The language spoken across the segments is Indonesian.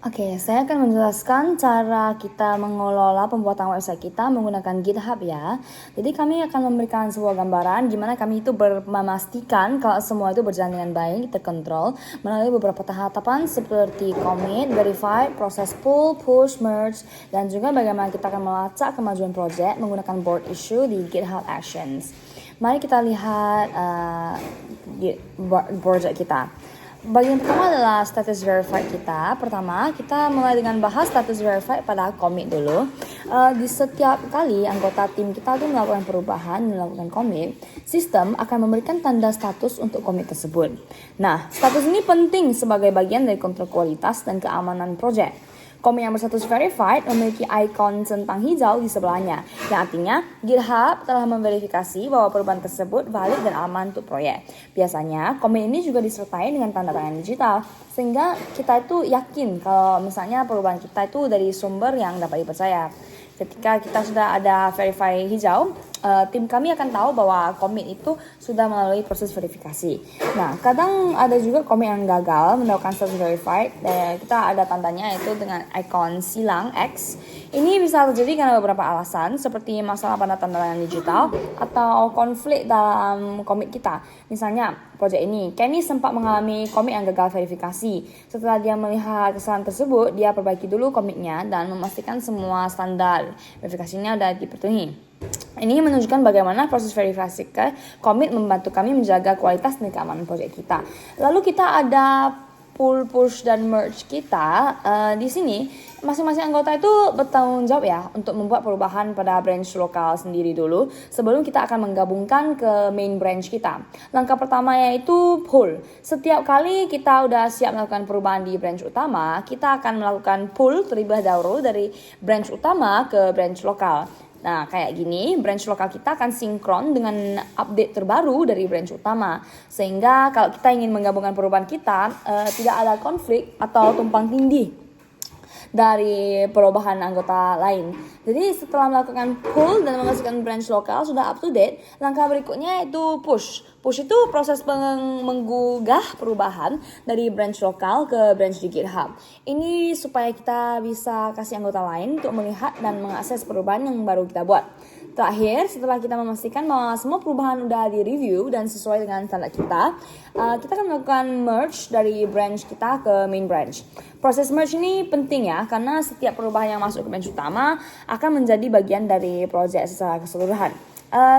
Oke, saya akan menjelaskan cara kita mengelola pembuatan website kita menggunakan GitHub ya. Jadi kami akan memberikan sebuah gambaran gimana kami itu memastikan kalau semua itu berjalan dengan baik, terkontrol melalui beberapa tahapan seperti commit, verify, proses pull, push, merge, dan juga bagaimana kita akan melacak kemajuan project menggunakan board issue di GitHub Actions. Mari kita lihat project kita. Bagian pertama adalah status verified kita. Pertama, kita mulai dengan bahas status verified pada commit dulu. Di setiap kali anggota tim kita itu melakukan perubahan, melakukan commit, sistem akan memberikan tanda status untuk commit tersebut. Nah, status ini penting sebagai bagian dari kontrol kualitas dan keamanan project. Commit yang berstatus verified memiliki ikon centang hijau di sebelahnya, yang artinya GitHub telah memverifikasi bahwa perubahan tersebut valid dan aman untuk proyek. Biasanya, commit ini juga disertai dengan tanda tangan digital, sehingga kita itu yakin kalau misalnya perubahan kita itu dari sumber yang dapat dipercaya. Ketika kita sudah ada verify hijau, tim kami akan tahu bahwa commit itu sudah melalui proses verifikasi. Nah, kadang ada juga commit yang gagal mendapatkan status verified. Kita ada tandanya itu dengan ikon silang X. Ini bisa terjadi karena beberapa alasan seperti masalah pada tanda tangan digital atau konflik dalam commit kita. Misalnya, project ini, Kenny sempat mengalami commit yang gagal verifikasi. Setelah dia melihat kesalahan tersebut, dia perbaiki dulu commitnya dan memastikan semua standar verifikasinya sudah dipenuhi. Ini menunjukkan bagaimana proses verifikasi commit membantu kami menjaga kualitas dan keamanan proyek kita. Lalu kita ada pull, push, dan merge kita. Di sini masing-masing anggota itu bertanggung jawab ya untuk membuat perubahan pada branch lokal sendiri dulu sebelum kita akan menggabungkan ke main branch kita. Langkah pertama yaitu pull. Setiap kali kita udah siap melakukan perubahan di branch utama, kita akan melakukan pull terlebih dahulu dari branch utama ke branch lokal. Nah, kayak gini, branch lokal kita akan sinkron dengan update terbaru dari branch utama. Sehingga kalau kita ingin menggabungkan perubahan kita, tidak ada konflik atau tumpang tindih dari perubahan anggota lain. Jadi setelah melakukan pull dan memastikan branch lokal sudah up to date, langkah berikutnya yaitu push. Push itu proses menggugah perubahan dari branch lokal ke branch di GitHub. Ini supaya kita bisa kasih anggota lain untuk melihat dan mengakses perubahan yang baru kita buat. Terakhir, setelah kita memastikan bahwa semua perubahan udah di-review dan sesuai dengan standar kita akan melakukan merge dari branch kita ke main branch. Proses merge ini penting ya, karena setiap perubahan yang masuk ke branch utama akan menjadi bagian dari project secara keseluruhan.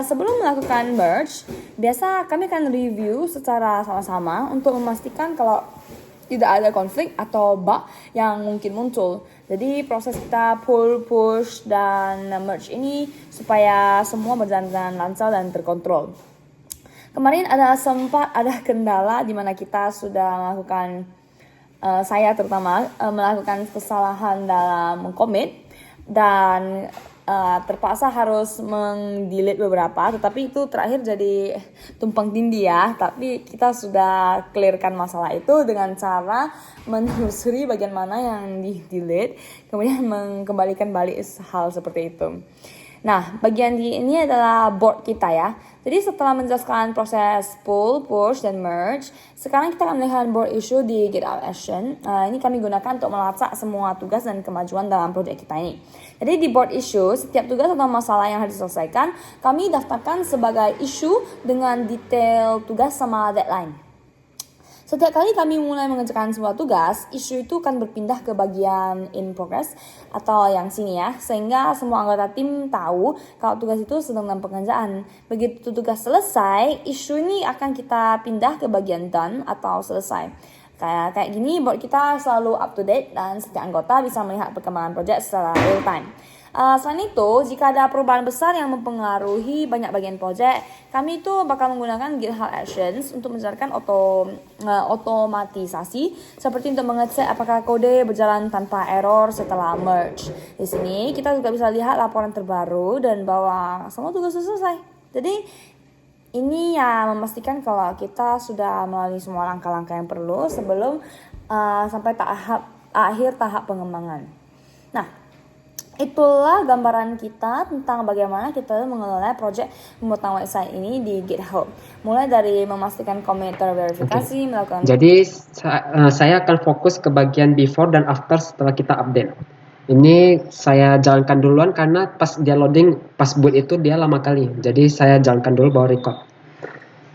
Sebelum melakukan merge, biasa kami akan review secara sama-sama untuk memastikan kalau tidak ada konflik atau bug yang mungkin muncul. Jadi proses kita pull, push, dan merge ini supaya semua berjalan dengan lancar dan terkontrol. Kemarin sempat ada kendala di mana kita sudah melakukan, saya terutama melakukan kesalahan dalam commit dan terpaksa harus mendelete beberapa, tetapi itu terakhir jadi tumpang tindih ya. Tapi kita sudah clearkan masalah itu dengan cara menelusuri bagian mana yang di delete, kemudian mengembalikan balik hal seperti itu. Nah, bagian ini adalah board kita ya. Jadi setelah menjelaskan proses pull, push, dan merge, sekarang kita akan melihat board issue di GitHub Action. Ini kami gunakan untuk melacak semua tugas dan kemajuan dalam proyek kita ini. Jadi di board issue, setiap tugas atau masalah yang harus diselesaikan, kami daftarkan sebagai issue dengan detail tugas sama deadline. Setiap kali kami mulai mengerjakan sebuah tugas, isu itu akan berpindah ke bagian in progress atau yang sini ya, sehingga semua anggota tim tahu kalau tugas itu sedang dalam pengerjaan. Begitu tugas selesai, isu ini akan kita pindah ke bagian done atau selesai. Kayak gini, board kita selalu up to date dan setiap anggota bisa melihat perkembangan project secara real time. Selain itu, jika ada perubahan besar yang mempengaruhi banyak bagian project, kami itu bakal menggunakan GitHub Actions untuk menjalankan otomatisasi seperti untuk mengecek apakah kode berjalan tanpa error setelah merge. Di sini kita juga bisa lihat laporan terbaru dan bahwa semua tugas sudah selesai. Jadi ini ya memastikan kalau kita sudah melalui semua langkah-langkah yang perlu sebelum sampai akhir tahap pengembangan. Nah, itulah gambaran kita tentang bagaimana kita mengelola project pembuatan website ini di GitHub. Mulai dari memastikan commit terverifikasi, melakukan. Jadi saya akan fokus ke bagian before dan after setelah kita update. Ini saya jalankan duluan karena pas dia loading, pas boot itu dia lama kali. Jadi saya jalankan dulu baru record.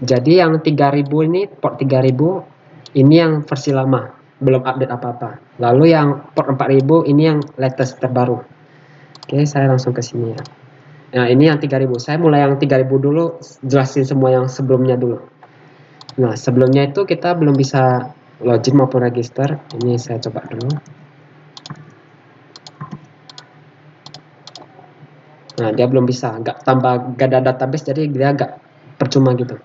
Jadi yang 3000 ini, port 3000, ini yang versi lama, belum update apa-apa. Lalu yang port 4000 ini yang latest terbaru. Oke, saya langsung ke sini ya. Nah, ini yang 3000. Saya mulai yang 3000 dulu, jelasin semua yang sebelumnya dulu. Nah, sebelumnya itu kita belum bisa login maupun register. Ini saya coba dulu. Nah, dia belum bisa, gak ada database, jadi dia agak percuma gitu.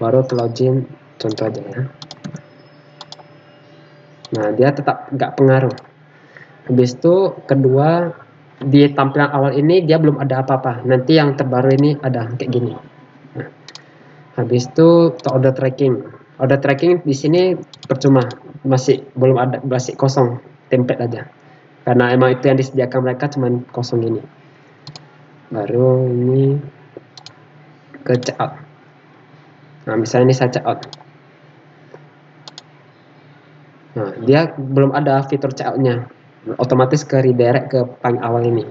Baru ke login, contoh aja ya. Nah, dia tetap nggak pengaruh. Habis itu kedua, di tampilan awal ini dia belum ada apa-apa. Nanti yang terbaru ini ada kayak gini. Nah, habis itu order tracking. Order tracking di sini percuma, masih belum ada, masih kosong, template aja. Karena emang itu yang disediakan mereka cuman kosong gini. Baru ini ke checkout. Nah, misalnya ini saya checkout. Nah, dia belum ada fitur checkout-nya. Otomatis ke redirect ke paling awal ini.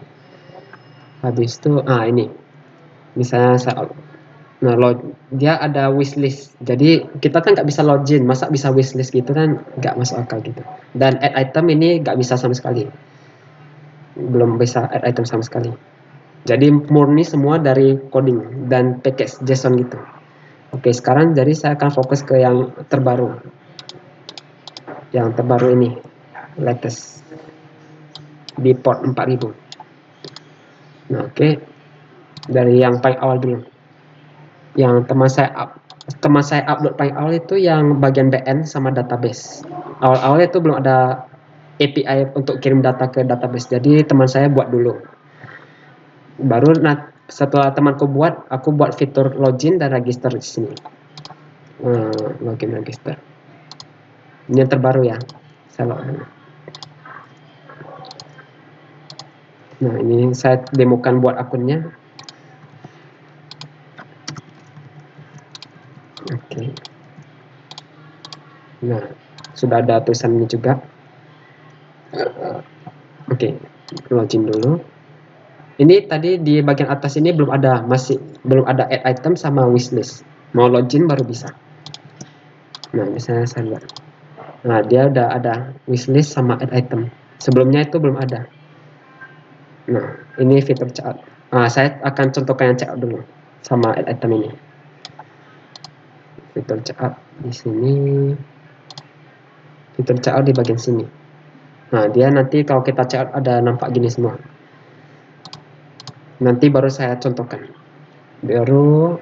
Habis itu ini misalnya saya dia ada wishlist, jadi kita kan nggak bisa login, masa bisa wishlist gitu kan, nggak masuk akal gitu. Dan add item ini nggak bisa sama sekali, belum bisa add item sama sekali. Jadi murni semua dari coding dan package JSON gitu. Oke, sekarang jadi saya akan fokus ke yang terbaru, ini latest di port 4000. Nah, oke, dari yang paling awal dulu, yang teman saya upload paling awal itu yang bagian backend sama database. Awal-awal itu belum ada API untuk kirim data ke database, jadi teman saya buat dulu. Baru setelah temanku buat, aku buat fitur login dan register di sini. Login register. Ini yang terbaru ya. Saya login. Nah, ini saya demokan buat akunnya. Oke. Nah, sudah ada tulisannya juga. Oke, login dulu. Ini tadi di bagian atas ini belum ada add item sama wishlist. Mau login baru bisa. Nah, misalnya saya lihat. Nah, dia udah ada wishlist sama add item. Sebelumnya itu belum ada. Nah, ini fitur checkout. Nah, saya akan contohkan yang checkout dulu sama add item ini. Fitur checkout di sini. Fitur checkout di bagian sini. Nah, dia nanti kalau kita checkout ada nampak gini semua. Nanti baru saya contohkan. Baru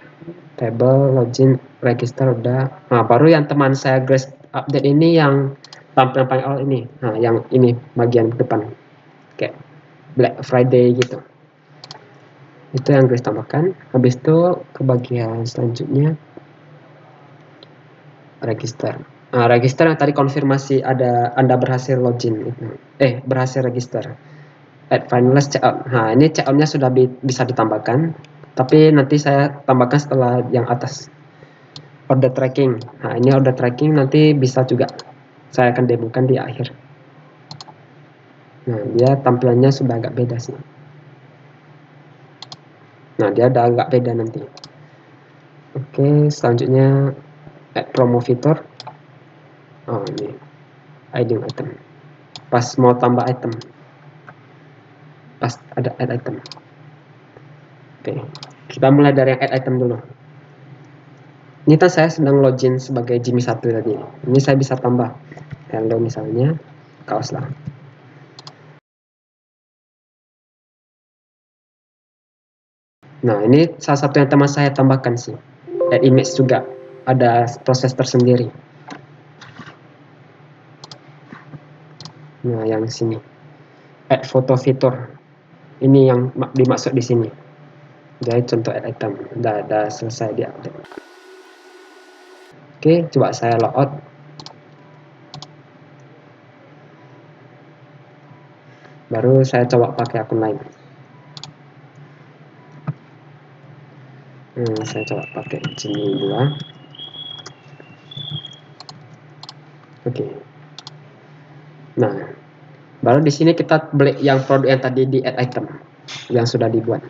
table login register udah. Nah, baru yang teman saya Grace update ini yang tampilan paling awal ini. Nah, yang ini bagian depan kayak Black Friday gitu. Itu yang Grace tambahkan. Habis itu ke bagian selanjutnya register. Nah, register yang tadi konfirmasi Anda berhasil login itu. Berhasil register. Add finalize checkout. Nah, ini checkoutnya sudah bisa ditambahkan, tapi nanti saya tambahkan setelah yang atas. Order tracking. Nah, ini order tracking nanti bisa juga saya akan demokan di akhir. Nah, dia tampilannya sudah agak beda sih. Nah, dia udah agak beda nanti. Oke, selanjutnya add promo fitur. Oh, ini adding item. Pas mau tambah item. Pas ada add item. Oke, kita mulai dari yang add item dulu. Ini kan saya sedang login sebagai Jimmy 1 tadi. Ini saya bisa tambah hello misalnya, kaos lah. Nah, ini salah satu yang teman saya tambahkan sih. Add image juga ada proses tersendiri. Nah, yang sini add foto fitur. Ini yang dimaksud di sini. Jadi contoh add item udah selesai di update. Oke, coba saya logout. Baru saya coba pakai akun lain. Saya coba pakai Genie 2. Oke. Nah, baru di sini kita beli yang produk yang tadi di add item yang sudah dibuat.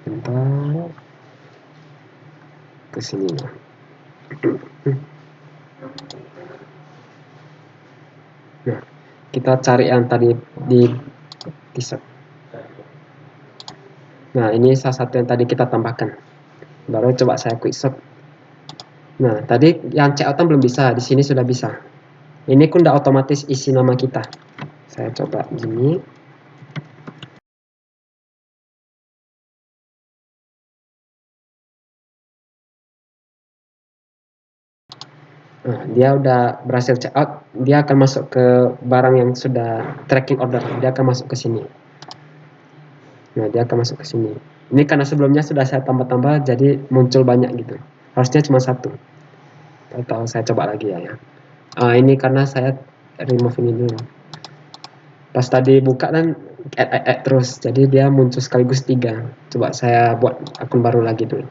Bentar. Ke sini. Nah, kita cari yang tadi di t-shirt. Nah, ini salah satu yang tadi kita tambahkan. Baru coba saya quick shot. Nah, tadi yang checkout belum bisa, di sini sudah bisa. Ini kan udah otomatis isi nama kita. Saya coba gini. Nah, dia udah berhasil checkout, dia akan masuk ke barang yang sudah tracking order, dia akan masuk ke sini. Nah, dia akan masuk ke sini. Ini karena sebelumnya sudah saya tambah-tambah, jadi muncul banyak gitu. Harusnya cuma satu. Atau saya coba lagi ya. Ini karena saya remove ini dulu. Pas tadi buka kan add terus, jadi dia muncul sekaligus 3. Coba saya buat akun baru lagi dulu.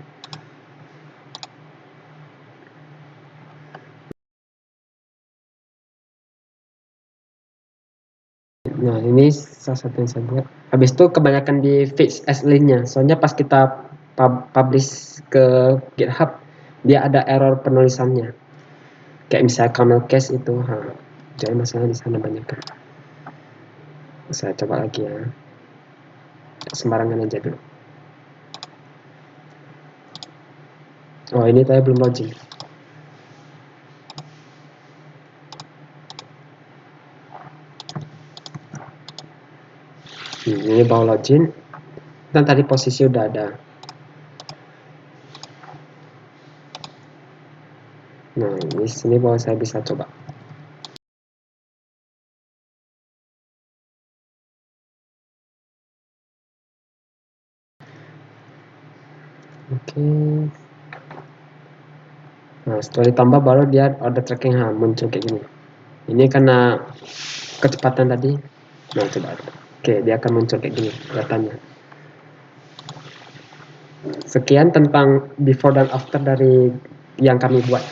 Nah, ini salah satu yang saya buat. Habis itu kebanyakan di fix as link-nya. Soalnya pas kita publish ke GitHub, dia ada error penulisannya. Kayak misalnya camel case itu, jadi masalah di sana banyak kan. Saya coba lagi ya. Sembarangan aja dulu. Oh, ini saya belum login. Ini baru login. Dan tadi posisi udah ada. Nah, di sini bahwa saya bisa coba. Oke. Nah, setelah ditambah baru dia order tracking muncul kayak gini. Ini karena kecepatan tadi. Nah, coba. Oke, dia akan muncul kayak gini datanya. Sekian tentang before dan after dari yang kami buat.